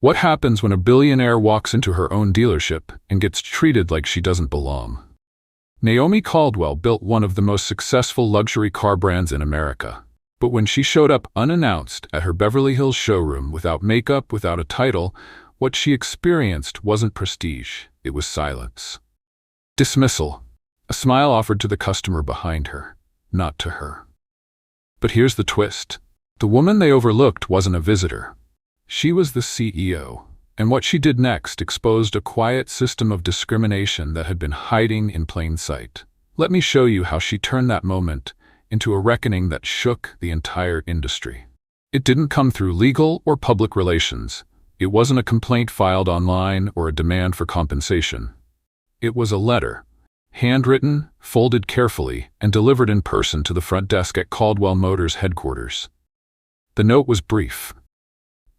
What happens when a billionaire walks into her own dealership and gets treated like she doesn't belong? Naomi Caldwell built one of the most successful luxury car brands in America. But when she showed up unannounced at her Beverly Hills showroom without makeup, without a title, what she experienced wasn't prestige, it was silence. Dismissal. A smile offered to the customer behind her, not to her. But here's the twist. The woman they overlooked wasn't a visitor. She was the CEO, and what she did next exposed a quiet system of discrimination that had been hiding in plain sight. Let me show you how she turned that moment into a reckoning that shook the entire industry. It didn't come through legal or public relations. It wasn't a complaint filed online or a demand for compensation. It was a letter, handwritten, folded carefully, and delivered in person to the front desk at Caldwell Motors headquarters. The note was brief.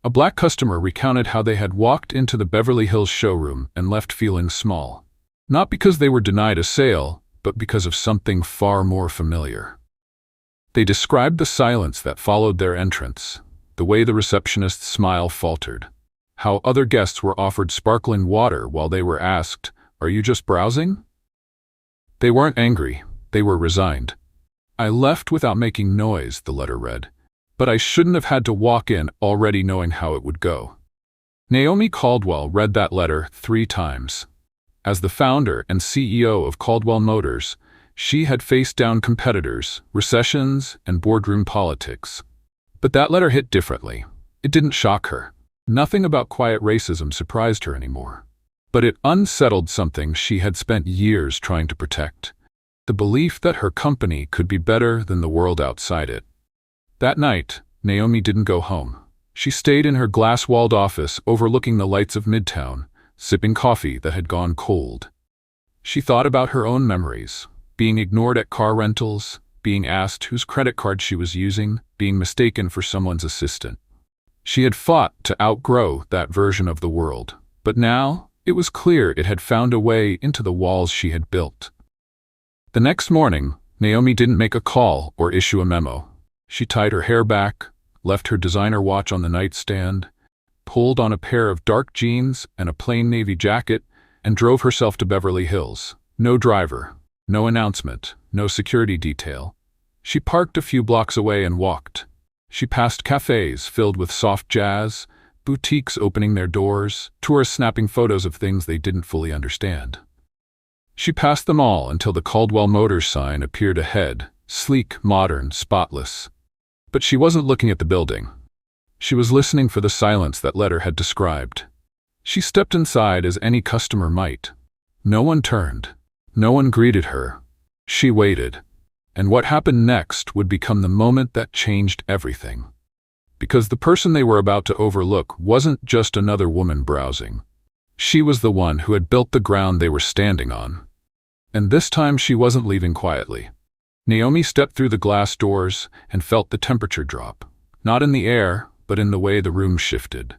A black customer recounted how they had walked into the Beverly Hills showroom and left feeling small. Not because they were denied a sale, but because of something far more familiar. They described the silence that followed their entrance, the way the receptionist's smile faltered, how other guests were offered sparkling water while they were asked, "Are you just browsing?" They weren't angry, they were resigned. "I left without making noise," the letter read. "But I shouldn't have had to walk in already knowing how it would go." Naomi Caldwell read that letter 3 times. As the founder and CEO of Caldwell Motors, she had faced down competitors, recessions, and boardroom politics. But that letter hit differently. It didn't shock her. Nothing about quiet racism surprised her anymore. But it unsettled something she had spent years trying to protect: the belief that her company could be better than the world outside it. That night, Naomi didn't go home. She stayed in her glass-walled office overlooking the lights of Midtown, sipping coffee that had gone cold. She thought about her own memories, being ignored at car rentals, being asked whose credit card she was using, being mistaken for someone's assistant. She had fought to outgrow that version of the world, but now it was clear it had found a way into the walls she had built. The next morning, Naomi didn't make a call or issue a memo. She tied her hair back, left her designer watch on the nightstand, pulled on a pair of dark jeans and a plain navy jacket, and drove herself to Beverly Hills. No driver, no announcement, no security detail. She parked a few blocks away and walked. She passed cafes filled with soft jazz, boutiques opening their doors, tourists snapping photos of things they didn't fully understand. She passed them all until the Caldwell Motors sign appeared ahead, sleek, modern, spotless. But she wasn't looking at the building. She was listening for the silence that letter had described. She stepped inside as any customer might. No one turned. No one greeted her. She waited. And what happened next would become the moment that changed everything. Because the person they were about to overlook wasn't just another woman browsing. She was the one who had built the ground they were standing on. And this time she wasn't leaving quietly. Naomi stepped through the glass doors and felt the temperature drop. Not in the air, but in the way the room shifted.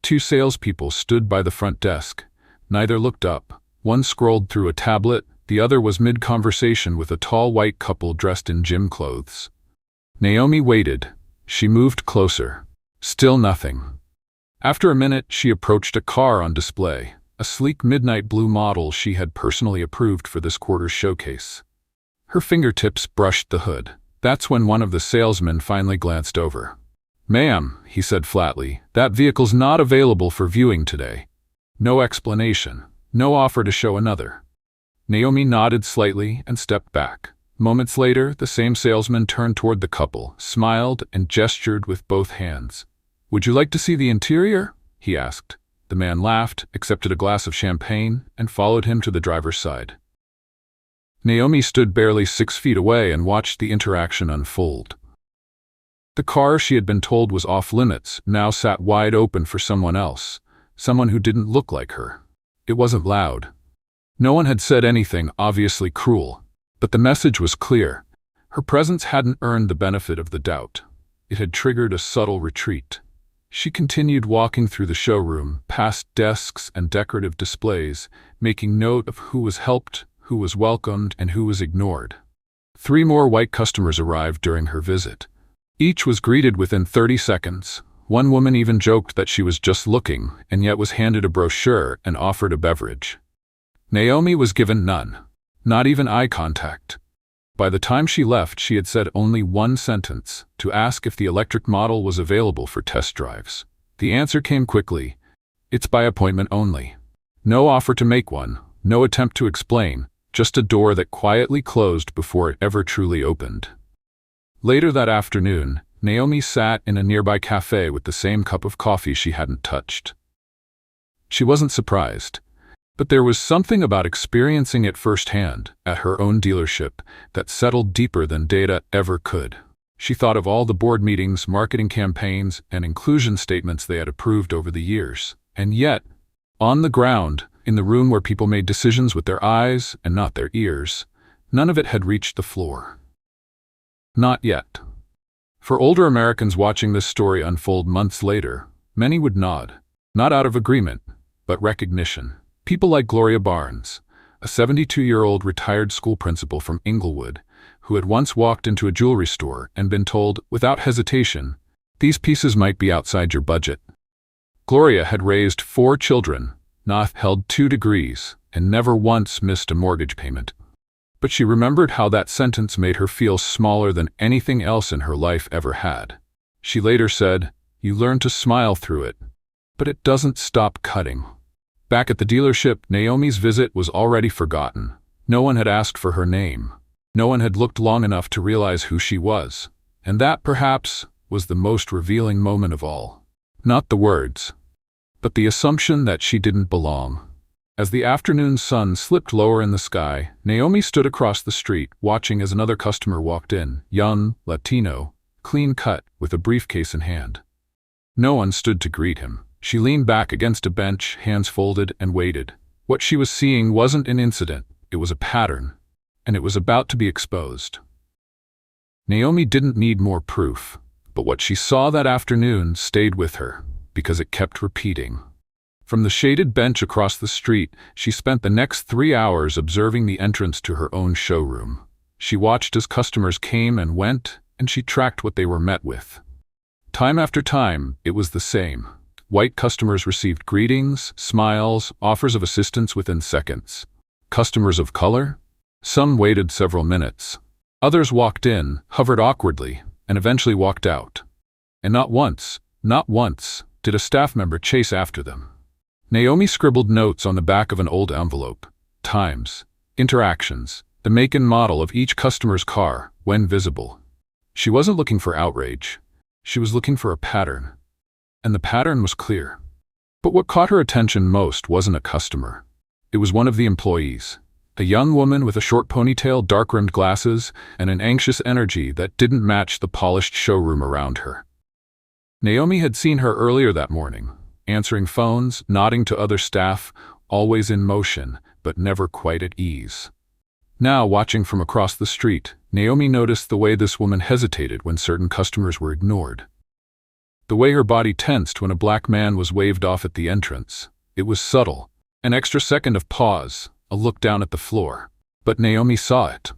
2 salespeople stood by the front desk. Neither looked up. One scrolled through a tablet, the other was mid-conversation with a tall white couple dressed in gym clothes. Naomi waited. She moved closer. Still nothing. After a minute, she approached a car on display, a sleek midnight blue model she had personally approved for this quarter's showcase. Her fingertips brushed the hood. That's when one of the salesmen finally glanced over. "Ma'am," he said flatly, "that vehicle's not available for viewing today." No explanation. No offer to show another. Naomi nodded slightly and stepped back. Moments later, the same salesman turned toward the couple, smiled, and gestured with both hands. "Would you like to see the interior?" he asked. The man laughed, accepted a glass of champagne, and followed him to the driver's side. Naomi stood barely 6 feet away and watched the interaction unfold. The car she had been told was off-limits now sat wide open for someone else, someone who didn't look like her. It wasn't loud. No one had said anything obviously cruel, but the message was clear. Her presence hadn't earned the benefit of the doubt. It had triggered a subtle retreat. She continued walking through the showroom, past desks and decorative displays, making note of who was helped, who was welcomed, and who was ignored. 3 more white customers arrived during her visit. Each was greeted within 30 seconds, One woman even joked that she was just looking and yet was handed a brochure and offered a beverage. Naomi was given none, not even eye contact. By the time she left, she had said only one sentence, to ask if the electric model was available for test drives. The answer came quickly. It's by appointment only. No offer to make one, no attempt to explain, just a door that quietly closed before it ever truly opened. Later that afternoon, Naomi sat in a nearby cafe with the same cup of coffee she hadn't touched. She wasn't surprised, but there was something about experiencing it firsthand at her own dealership that settled deeper than data ever could. She thought of all the board meetings, marketing campaigns, and inclusion statements they had approved over the years. And yet, on the ground, in the room where people made decisions with their eyes and not their ears, none of it had reached the floor. Not yet. For older Americans watching this story unfold months later, many would nod, not out of agreement, but recognition. People like Gloria Barnes, a 72-year-old retired school principal from Inglewood, who had once walked into a jewelry store and been told, without hesitation, these pieces might be outside your budget. Gloria had raised 4 children, held 2 degrees, and never once missed a mortgage payment. But she remembered how that sentence made her feel smaller than anything else in her life ever had. She later said, "You learn to smile through it, but it doesn't stop cutting." Back at the dealership, Naomi's visit was already forgotten. No one had asked for her name. No one had looked long enough to realize who she was. And that, perhaps, was the most revealing moment of all. Not the words, but the assumption that she didn't belong. As the afternoon sun slipped lower in the sky, Naomi stood across the street, watching as another customer walked in, young, Latino, clean-cut, with a briefcase in hand. No one stood to greet him. She leaned back against a bench, hands folded, and waited. What she was seeing wasn't an incident, it was a pattern, and it was about to be exposed. Naomi didn't need more proof, but what she saw that afternoon stayed with her, because it kept repeating. From the shaded bench across the street, she spent the next 3 hours observing the entrance to her own showroom. She watched as customers came and went, and she tracked what they were met with. Time after time, it was the same. White customers received greetings, smiles, offers of assistance within seconds. Customers of color? Some waited several minutes. Others walked in, hovered awkwardly, and eventually walked out. And not once, did a staff member chase after them. Naomi scribbled notes on the back of an old envelope. Times, interactions, the make and model of each customer's car, when visible. She wasn't looking for outrage. She was looking for a pattern. And the pattern was clear. But what caught her attention most wasn't a customer. It was one of the employees. A young woman with a short ponytail, dark-rimmed glasses, and an anxious energy that didn't match the polished showroom around her. Naomi had seen her earlier that morning, answering phones, nodding to other staff, always in motion, but never quite at ease. Now, watching from across the street, Naomi noticed the way this woman hesitated when certain customers were ignored. The way her body tensed when a black man was waved off at the entrance. It was subtle, an extra second of pause, a look down at the floor. But Naomi saw it.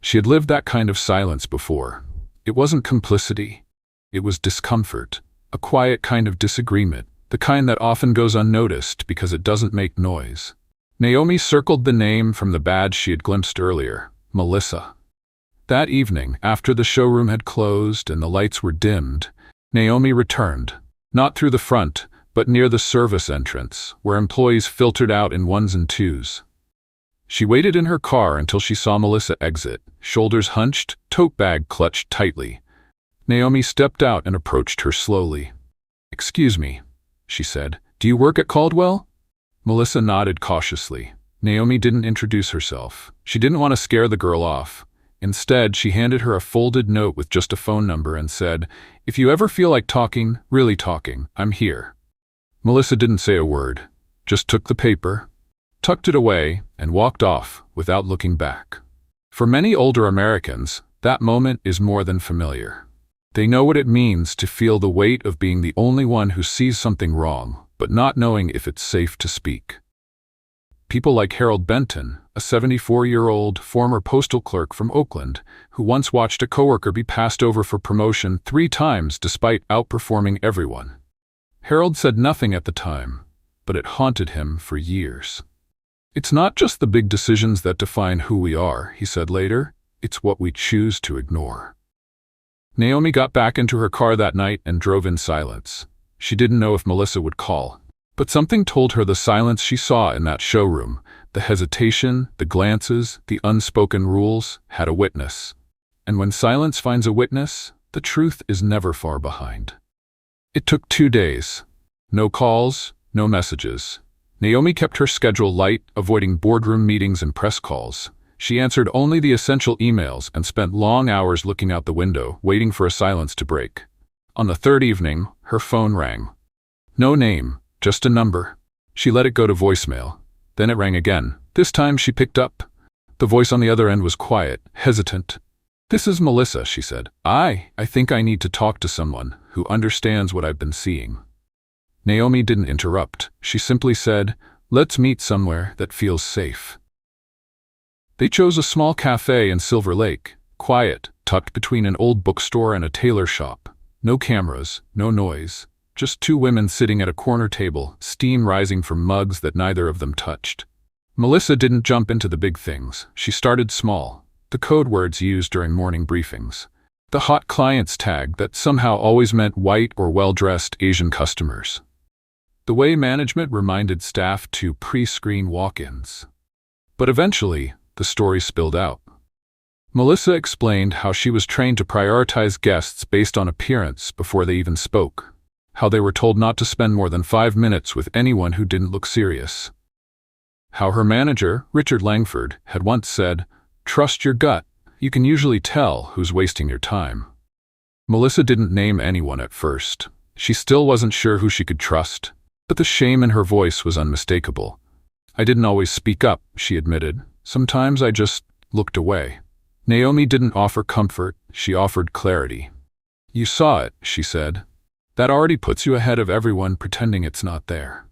She had lived that kind of silence before. It wasn't complicity. It was discomfort, a quiet kind of disagreement, the kind that often goes unnoticed because it doesn't make noise. Naomi circled the name from the badge she had glimpsed earlier, Melissa. That evening, after the showroom had closed and the lights were dimmed, Naomi returned, not through the front, but near the service entrance, where employees filtered out in ones and twos. She waited in her car until she saw Melissa exit, shoulders hunched, tote bag clutched tightly. Naomi stepped out and approached her slowly. "Excuse me," she said. "Do you work at Caldwell?" Melissa nodded cautiously. Naomi didn't introduce herself. She didn't want to scare the girl off. Instead, she handed her a folded note with just a phone number and said, "If you ever feel like talking, really talking, I'm here." Melissa didn't say a word, just took the paper, tucked it away, and walked off without looking back. For many older Americans, that moment is more than familiar. They know what it means to feel the weight of being the only one who sees something wrong, but not knowing if it's safe to speak. People like Harold Benton, a 74-year-old former postal clerk from Oakland, who once watched a coworker be passed over for promotion 3 times despite outperforming everyone. Harold said nothing at the time, but it haunted him for years. "It's not just the big decisions that define who we are," he said later. "It's what we choose to ignore." Naomi got back into her car that night and drove in silence. She didn't know if Melissa would call, but something told her the silence she saw in that showroom, the hesitation, the glances, the unspoken rules, had a witness. And when silence finds a witness, the truth is never far behind. It took 2 days. No calls, no messages. Naomi kept her schedule light, avoiding boardroom meetings and press calls. She answered only the essential emails and spent long hours looking out the window, waiting for a silence to break. On the 3rd evening, her phone rang. No name, just a number. She let it go to voicemail. Then it rang again. This time she picked up. The voice on the other end was quiet, hesitant. "This is Melissa," she said. I think I need to talk to someone who understands what I've been seeing." Naomi didn't interrupt. She simply said, "Let's meet somewhere that feels safe." They chose a small cafe in Silver Lake, quiet, tucked between an old bookstore and a tailor shop. No cameras, no noise, just 2 women sitting at a corner table, steam rising from mugs that neither of them touched. Melissa didn't jump into the big things. She started small, the code words used during morning briefings, the hot clients tag that somehow always meant white or well-dressed Asian customers, the way management reminded staff to pre-screen walk-ins. But eventually, the story spilled out. Melissa explained how she was trained to prioritize guests based on appearance before they even spoke, how they were told not to spend more than 5 minutes with anyone who didn't look serious, how her manager, Richard Langford, had once said, "Trust your gut, you can usually tell who's wasting your time." Melissa didn't name anyone at first. She still wasn't sure who she could trust, but the shame in her voice was unmistakable. "I didn't always speak up," she admitted. "Sometimes I just looked away." Naomi didn't offer comfort, she offered clarity. "You saw it," she said. "That already puts you ahead of everyone pretending it's not there."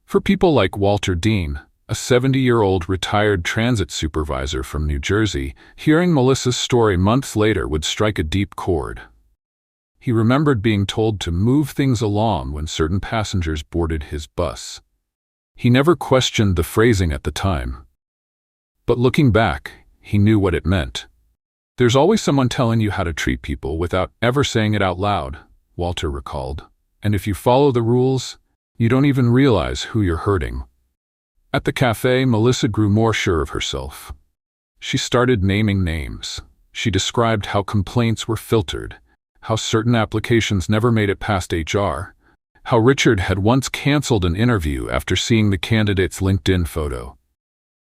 For people like Walter Dean, a 70-year-old retired transit supervisor from New Jersey, hearing Melissa's story months later would strike a deep chord. He remembered being told to move things along when certain passengers boarded his bus. He never questioned the phrasing at the time. But looking back, he knew what it meant. "There's always someone telling you how to treat people without ever saying it out loud," Walter recalled. "And if you follow the rules, you don't even realize who you're hurting." At the cafe, Melissa grew more sure of herself. She started naming names. She described how complaints were filtered, how certain applications never made it past HR, how Richard had once canceled an interview after seeing the candidate's LinkedIn photo.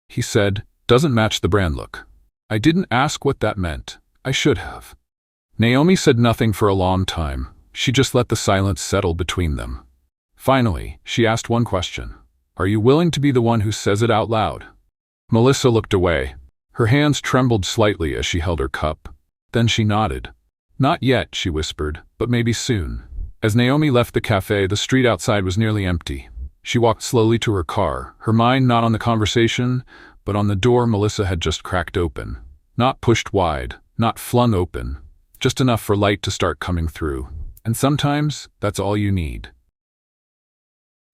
He said, "Doesn't match the brand look." "I didn't ask what that meant. I should have." Naomi said nothing for a long time. She just let the silence settle between them. Finally, she asked one question. "Are you willing to be the one who says it out loud?" Melissa looked away. Her hands trembled slightly as she held her cup. Then she nodded. "Not yet," she whispered, "but maybe soon." As Naomi left the cafe, the street outside was nearly empty. She walked slowly to her car, her mind not on the conversation, but on the door Melissa had just cracked open. Not pushed wide, not flung open, just enough for light to start coming through. And sometimes, that's all you need.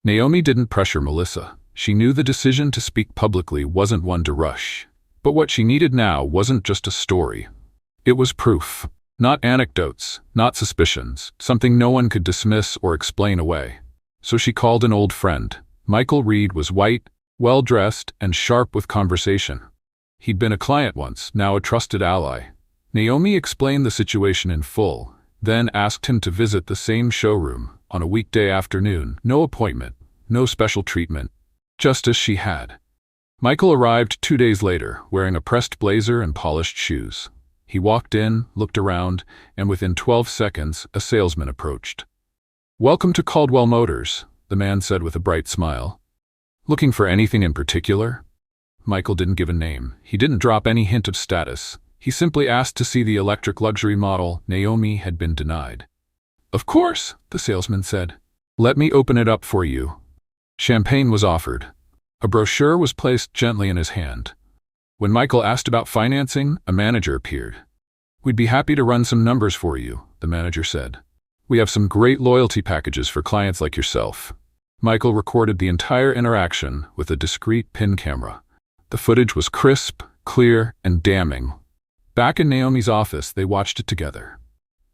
Naomi didn't pressure Melissa. She knew the decision to speak publicly wasn't one to rush. But what she needed now wasn't just a story. It was proof. Not anecdotes, not suspicions, something no one could dismiss or explain away. So she called an old friend. Michael Reed was white, well-dressed, and sharp with conversation. He'd been a client once, now a trusted ally. Naomi explained the situation in full, then asked him to visit the same showroom on a weekday afternoon. No appointment, no special treatment, just as she had. Michael arrived 2 days later, wearing a pressed blazer and polished shoes. He walked in, looked around, and within 12 seconds, a salesman approached. "Welcome to Caldwell Motors," the man said with a bright smile. "Looking for anything in particular?" Michael didn't give a name. He didn't drop any hint of status. He simply asked to see the electric luxury model Naomi had been denied. "Of course," the salesman said. "Let me open it up for you." Champagne was offered. A brochure was placed gently in his hand. When Michael asked about financing, a manager appeared. "We'd be happy to run some numbers for you," the manager said. "We have some great loyalty packages for clients like yourself." Michael recorded the entire interaction with a discreet PIN camera. The footage was crisp, clear, and damning. Back in Naomi's office, they watched it together.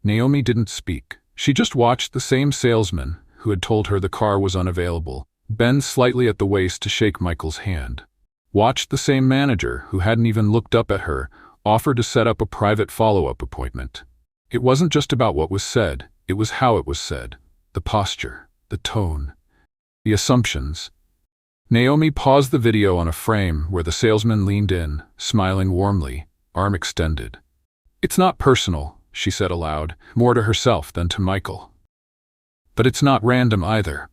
Naomi didn't speak. She just watched the same salesman, who had told her the car was unavailable, bend slightly at the waist to shake Michael's hand. Watched the same manager, who hadn't even looked up at her, offer to set up a private follow-up appointment. It wasn't just about what was said, it was how it was said. The posture, the tone, the assumptions. Naomi paused the video on a frame where the salesman leaned in, smiling warmly, arm extended. "It's not personal," she said aloud, more to herself than to Michael. "But it's not random either."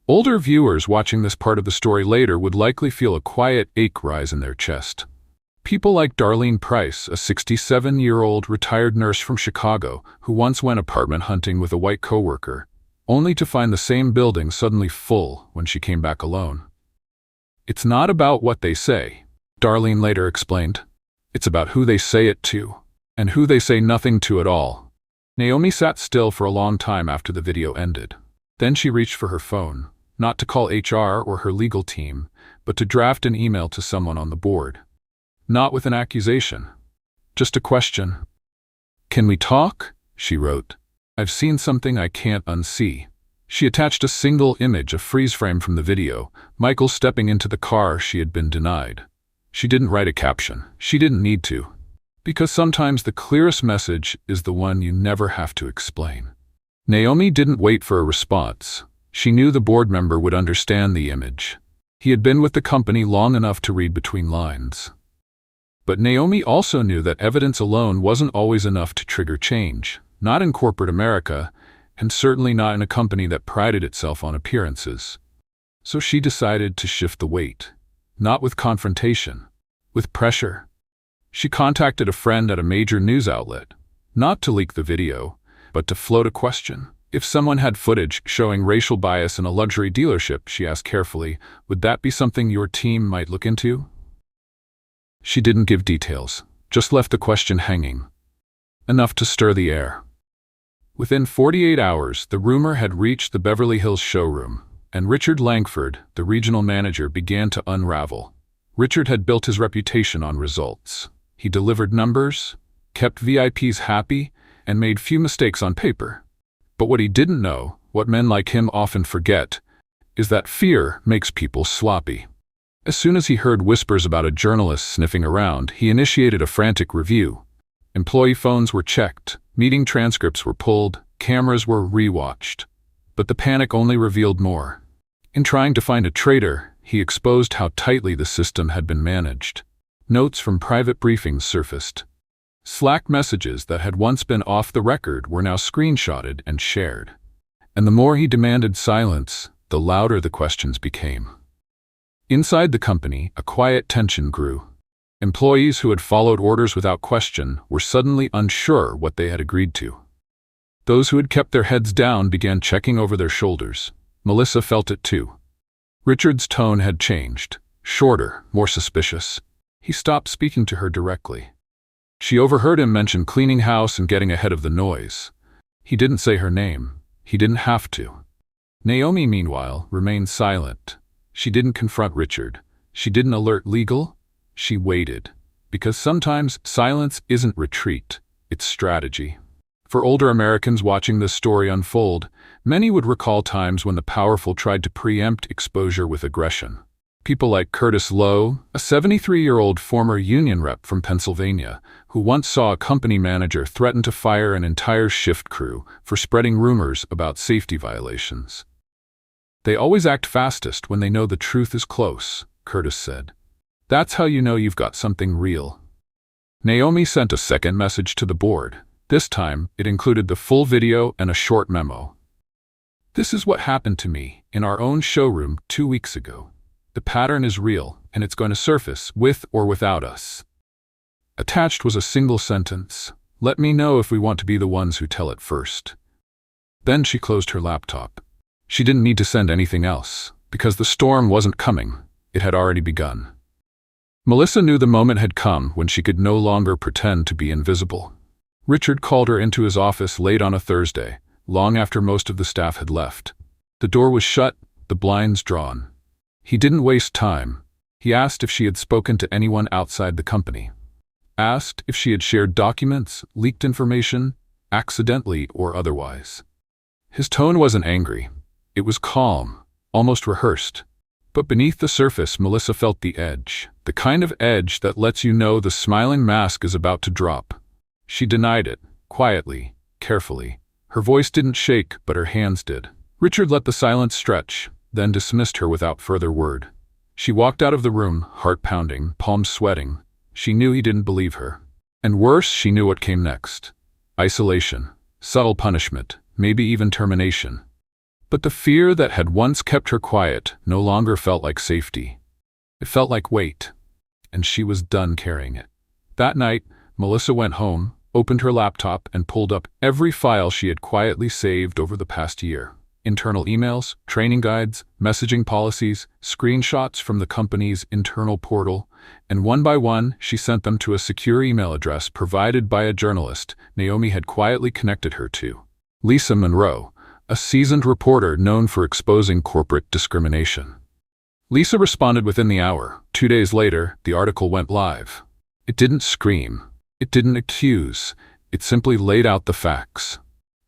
Older viewers watching this part of the story later would likely feel a quiet ache rise in their chest. People like Darlene Price, a 67-year-old retired nurse from Chicago who once went apartment hunting with a white coworker, only to find the same building suddenly full when she came back alone. "It's not about what they say," Darlene later explained. "It's about who they say it to, and who they say nothing to at all." Naomi sat still for a long time after the video ended. Then she reached for her phone, not to call HR or her legal team, but to draft an email to someone on the board. Not with an accusation, just a question. "Can we talk?" she wrote. "I've seen something I can't unsee." She attached a single image, a freeze frame from the video, Michael stepping into the car she had been denied. She didn't write a caption. She didn't need to. Because sometimes the clearest message is the one you never have to explain. Naomi didn't wait for a response. She knew the board member would understand the image. He had been with the company long enough to read between lines. But Naomi also knew that evidence alone wasn't always enough to trigger change, not in corporate America, and certainly not in a company that prided itself on appearances. So she decided to shift the weight, not with confrontation, with pressure. She contacted a friend at a major news outlet, not to leak the video, but to float a question. If someone had footage showing racial bias in a luxury dealership, she asked carefully, would that be something your team might look into? She didn't give details, just left the question hanging. Enough to stir the air. Within 48 hours, the rumor had reached the Beverly Hills showroom, and Richard Langford, the regional manager, began to unravel. Richard had built his reputation on results. He delivered numbers, kept VIPs happy, and made few mistakes on paper. But what he didn't know, what men like him often forget, is that fear makes people sloppy. As soon as he heard whispers about a journalist sniffing around, he initiated a frantic review. Employee phones were checked, meeting transcripts were pulled, cameras were rewatched. But the panic only revealed more. In trying to find a traitor, he exposed how tightly the system had been managed. Notes from private briefings surfaced. Slack messages that had once been off the record were now screenshotted and shared. And the more he demanded silence, the louder the questions became. Inside the company, a quiet tension grew. Employees who had followed orders without question were suddenly unsure what they had agreed to. Those who had kept their heads down began checking over their shoulders. Melissa felt it too. Richard's tone had changed, shorter, more suspicious. He stopped speaking to her directly. She overheard him mention cleaning house and getting ahead of the noise. He didn't say her name. He didn't have to. Naomi, meanwhile, remained silent. She didn't confront Richard. She didn't alert legal. She waited. Because sometimes silence isn't retreat, it's strategy. For older Americans watching this story unfold, many would recall times when the powerful tried to preempt exposure with aggression. People like Curtis Lowe, a 73-year-old former union rep from Pennsylvania, who once saw a company manager threaten to fire an entire shift crew for spreading rumors about safety violations. They always act fastest when they know the truth is close, Curtis said. That's how you know you've got something real. Naomi sent a second message to the board. This time, it included the full video and a short memo. This is what happened to me in our own showroom 2 weeks ago. The pattern is real, and it's going to surface with or without us. Attached was a single sentence. Let me know if we want to be the ones who tell it first. Then she closed her laptop. She didn't need to send anything else, because the storm wasn't coming. It had already begun. Melissa knew the moment had come when she could no longer pretend to be invisible. Richard called her into his office late on a Thursday, long after most of the staff had left. The door was shut, the blinds drawn. He didn't waste time. He asked if she had spoken to anyone outside the company. Asked if she had shared documents, leaked information, accidentally or otherwise. His tone wasn't angry. It was calm, almost rehearsed. But beneath the surface, Melissa felt the edge, the kind of edge that lets you know the smiling mask is about to drop. She denied it, quietly, carefully. Her voice didn't shake, but her hands did. Richard let the silence stretch, then dismissed her without further word. She walked out of the room, heart pounding, palms sweating. She knew he didn't believe her. And worse, she knew what came next. Isolation, subtle punishment, maybe even termination. But the fear that had once kept her quiet no longer felt like safety. It felt like weight, and she was done carrying it. That night, Melissa went home, opened her laptop, and pulled up every file she had quietly saved over the past year. Internal emails, training guides, messaging policies, screenshots from the company's internal portal, and one by one, she sent them to a secure email address provided by a journalist Naomi had quietly connected her to. Lisa Monroe, a seasoned reporter known for exposing corporate discrimination. Lisa responded within the hour. 2 days later, the article went live. It didn't scream. It didn't accuse. It simply laid out the facts.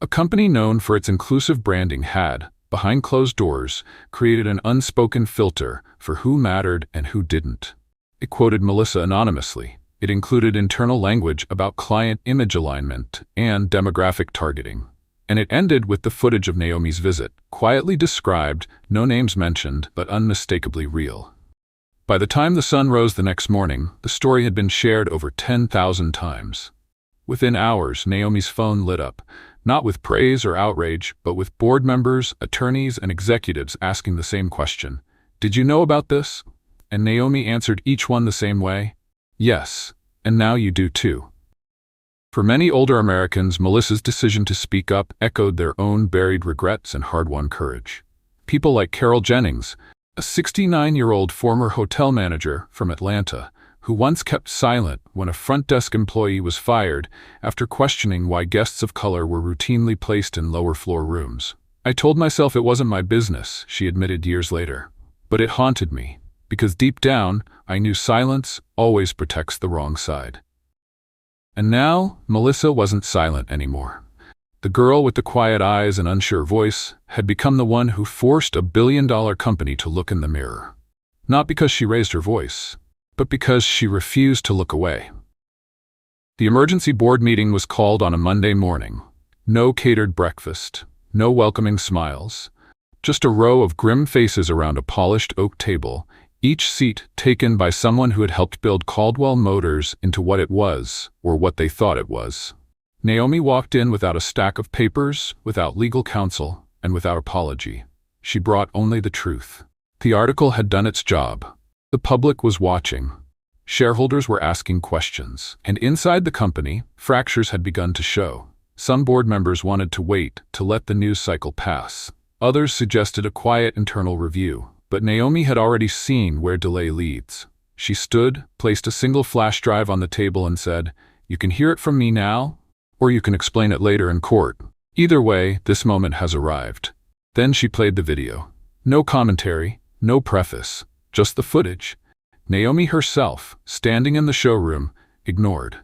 A company known for its inclusive branding had, behind closed doors, created an unspoken filter for who mattered and who didn't. It quoted Melissa anonymously. It included internal language about client image alignment and demographic targeting. And it ended with the footage of Naomi's visit, quietly described, no names mentioned, but unmistakably real. By the time the sun rose the next morning, the story had been shared over 10,000 times. Within hours, Naomi's phone lit up, not with praise or outrage, but with board members, attorneys, and executives asking the same question. Did you know about this? And Naomi answered each one the same way. Yes, and now you do too. For many older Americans, Melissa's decision to speak up echoed their own buried regrets and hard-won courage. People like Carol Jennings, a 69-year-old former hotel manager from Atlanta, who once kept silent when a front desk employee was fired after questioning why guests of color were routinely placed in lower-floor rooms. I told myself it wasn't my business, she admitted years later. But it haunted me, because deep down, I knew silence always protects the wrong side. And now, Melissa wasn't silent anymore. The girl with the quiet eyes and unsure voice had become the one who forced a billion-dollar company to look in the mirror. Not because she raised her voice, but because she refused to look away. The emergency board meeting was called on a Monday morning. No catered breakfast, no welcoming smiles, just a row of grim faces around a polished oak table, each seat taken by someone who had helped build Caldwell Motors into what it was, or what they thought it was. Naomi walked in without a stack of papers, without legal counsel, and without apology. She brought only the truth. The article had done its job. The public was watching. Shareholders were asking questions. And inside the company, fractures had begun to show. Some board members wanted to wait to let the news cycle pass. Others suggested a quiet internal review. But Naomi had already seen where delay leads. She stood, placed a single flash drive on the table and said, "You can hear it from me now, or you can explain it later in court. Either way, this moment has arrived." Then she played the video. No commentary, no preface, just the footage. Naomi herself, standing in the showroom, ignored.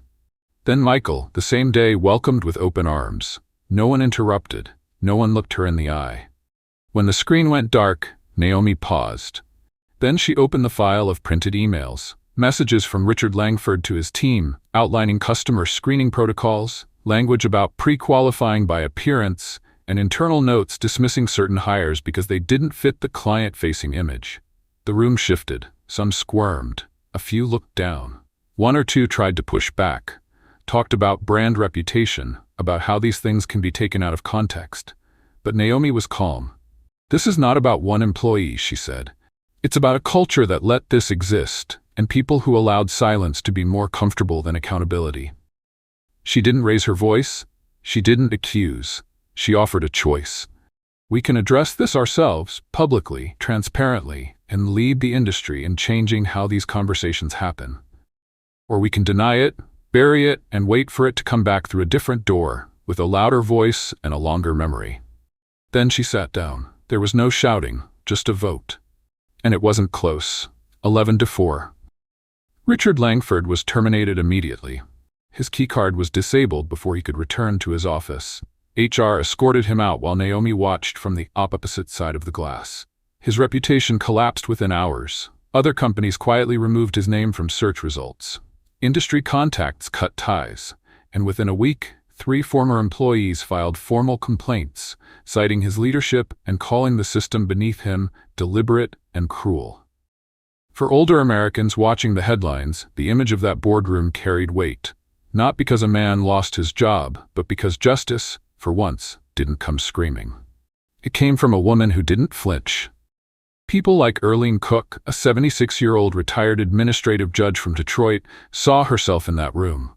Then Michael, the same day, welcomed with open arms. No one interrupted. No one looked her in the eye. When the screen went dark, Naomi paused. Then she opened the file of printed emails, messages from Richard Langford to his team, outlining customer screening protocols, language about pre-qualifying by appearance, and internal notes dismissing certain hires because they didn't fit the client-facing image. The room shifted. Some squirmed. A few looked down. One or two tried to push back, talked about brand reputation, about how these things can be taken out of context. But Naomi was calm. "This is not about one employee," she said. "It's about a culture that let this exist, and people who allowed silence to be more comfortable than accountability." She didn't raise her voice. She didn't accuse. She offered a choice. "We can address this ourselves, publicly, transparently, and lead the industry in changing how these conversations happen. Or we can deny it, bury it, and wait for it to come back through a different door, with a louder voice and a longer memory. Then she sat down. There was no shouting, just a vote. And it wasn't close. 11-4. Richard Langford was terminated immediately. His keycard was disabled before he could return to his office. HR escorted him out while Naomi watched from the opposite side of the glass. His reputation collapsed within hours. Other companies quietly removed his name from search results. Industry contacts cut ties, and within a week, 3 former employees filed formal complaints, citing his leadership and calling the system beneath him deliberate and cruel. For older Americans watching the headlines, the image of that boardroom carried weight, not because a man lost his job, but because justice, for once, didn't come screaming. It came from a woman who didn't flinch. People like Erlene Cook, a 76-year-old retired administrative judge from Detroit, saw herself in that room.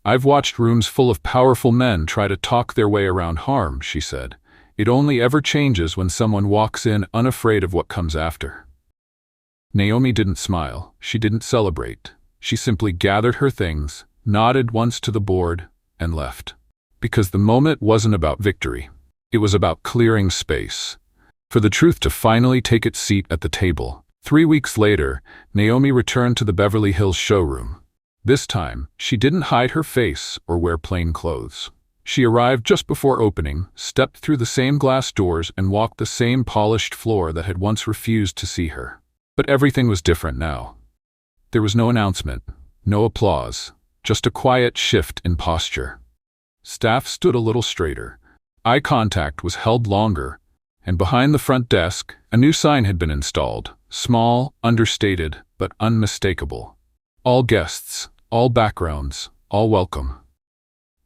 "I've watched rooms full of powerful men try to talk their way around harm," she said. "It only ever changes when someone walks in unafraid of what comes after." Naomi didn't smile. She didn't celebrate. She simply gathered her things, nodded once to the board, and left. Because the moment wasn't about victory. It was about clearing space. For the truth to finally take its seat at the table. 3 weeks later, Naomi returned to the Beverly Hills showroom. This time, she didn't hide her face or wear plain clothes. She arrived just before opening, stepped through the same glass doors, and walked the same polished floor that had once refused to see her. But everything was different now. There was no announcement, no applause, just a quiet shift in posture. Staff stood a little straighter. Eye contact was held longer, and behind the front desk, a new sign had been installed, small, understated, but unmistakable. All guests, all backgrounds, all welcome.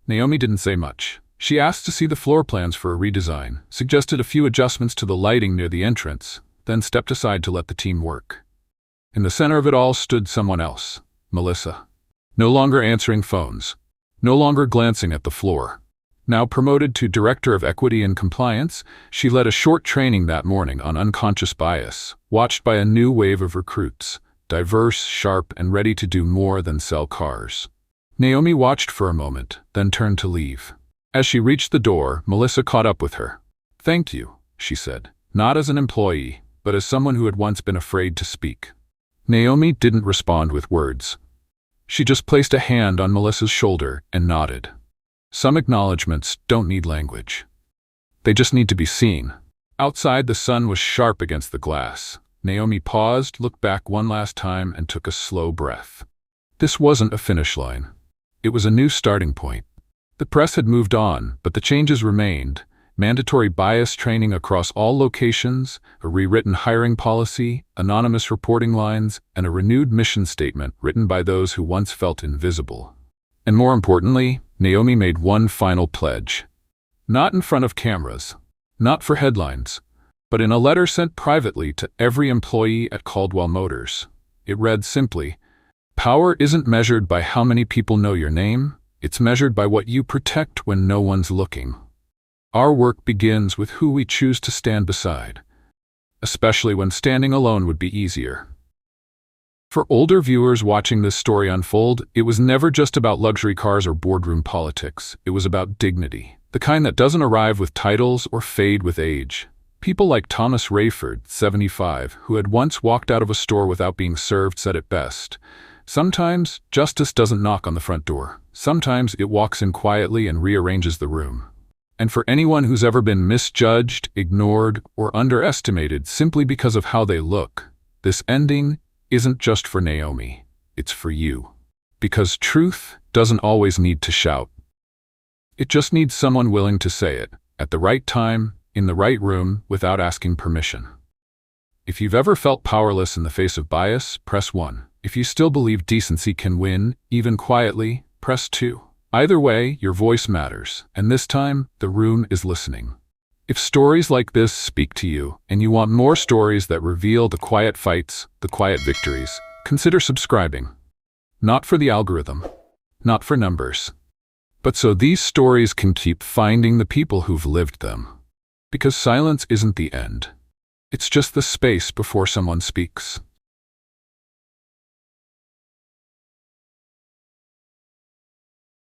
Naomi didn't say much. She asked to see the floor plans for a redesign, suggested a few adjustments to the lighting near the entrance, then stepped aside to let the team work. In the center of it all stood someone else, Melissa. No longer answering phones, no longer glancing at the floor. Now promoted to Director of Equity and Compliance, she led a short training that morning on unconscious bias, watched by a new wave of recruits, diverse, sharp, and ready to do more than sell cars. Naomi watched for a moment, then turned to leave. As she reached the door, Melissa caught up with her. "Thank you," she said, not as an employee, but as someone who had once been afraid to speak. Naomi didn't respond with words. She just placed a hand on Melissa's shoulder and nodded. Some acknowledgments don't need language. They just need to be seen. Outside, the sun was sharp against the glass. Naomi paused, looked back one last time, and took a slow breath. This wasn't a finish line. It was a new starting point. The press had moved on, but the changes remained. Mandatory bias training across all locations, a rewritten hiring policy, anonymous reporting lines, and a renewed mission statement written by those who once felt invisible. And more importantly, Naomi made one final pledge. Not in front of cameras, not for headlines, but in a letter sent privately to every employee at Caldwell Motors. It read simply, "Power isn't measured by how many people know your name, it's measured by what you protect when no one's looking. Our work begins with who we choose to stand beside, especially when standing alone would be easier." For older viewers watching this story unfold, it was never just about luxury cars or boardroom politics. It was about dignity, the kind that doesn't arrive with titles or fade with age. People like Thomas Rayford, 75, who had once walked out of a store without being served, said it best. Sometimes justice doesn't knock on the front door. Sometimes it walks in quietly and rearranges the room. And for anyone who's ever been misjudged, ignored, or underestimated simply because of how they look, this ending isn't just for Naomi, it's for you. Because truth doesn't always need to shout. It just needs someone willing to say it, at the right time, in the right room, without asking permission. If you've ever felt powerless in the face of bias, press 1. If you still believe decency can win, even quietly, press 2. Either way, your voice matters, and this time, the room is listening. If stories like this speak to you, and you want more stories that reveal the quiet fights, the quiet victories, consider subscribing. Not for the algorithm, not for numbers, but so these stories can keep finding the people who've lived them. Because silence isn't the end. It's just the space before someone speaks.